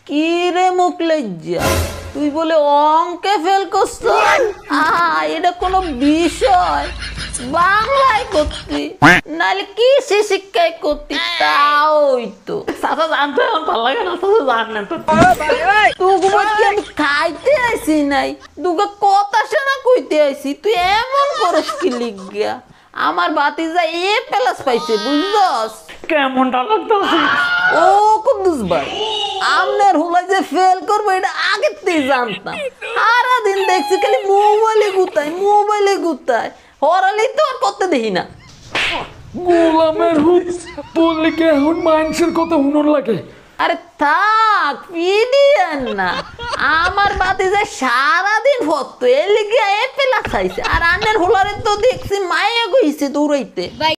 কি রে মুখ লজ্জা, তুই বলে অঙ্কে ফেল করছ? এটা কোনো বিষয়? বাংলায় করতি নাহলে কি শিক্ষায় করতি? তাওই তো চাচা জানতে আমার ভালো লাগে না, চাচা জানেন তো। তুগুলো কি আমি খাইতে আইছি নাই, দুগা কথা শোনা কইতে আইছি, তুই এমন করস কি লিগা? আমার বাতিজা A+ পাইছে বুঝছস? কেমনটা লাগতেছে? ও কুদ্দুস ভাই, আমনের হুলাই যে ফেল করবো এটা আগের থেকে জানতাম। সারাদিন দেখছি খালি মোবাইলে গুতায় হরালি তো আর করতে দেখি না। গোলামের হুপ বললে কি এখন মানুষের কথা শুনুন লাগে? আরে থাক পিডিয়ান না, আমার বাতিজা সারাদিন ফতো এর লিগে A+ খাইছে, আর আন্নের হুলারে তো দেখছি মায়া গইছে দৌড়াইতে।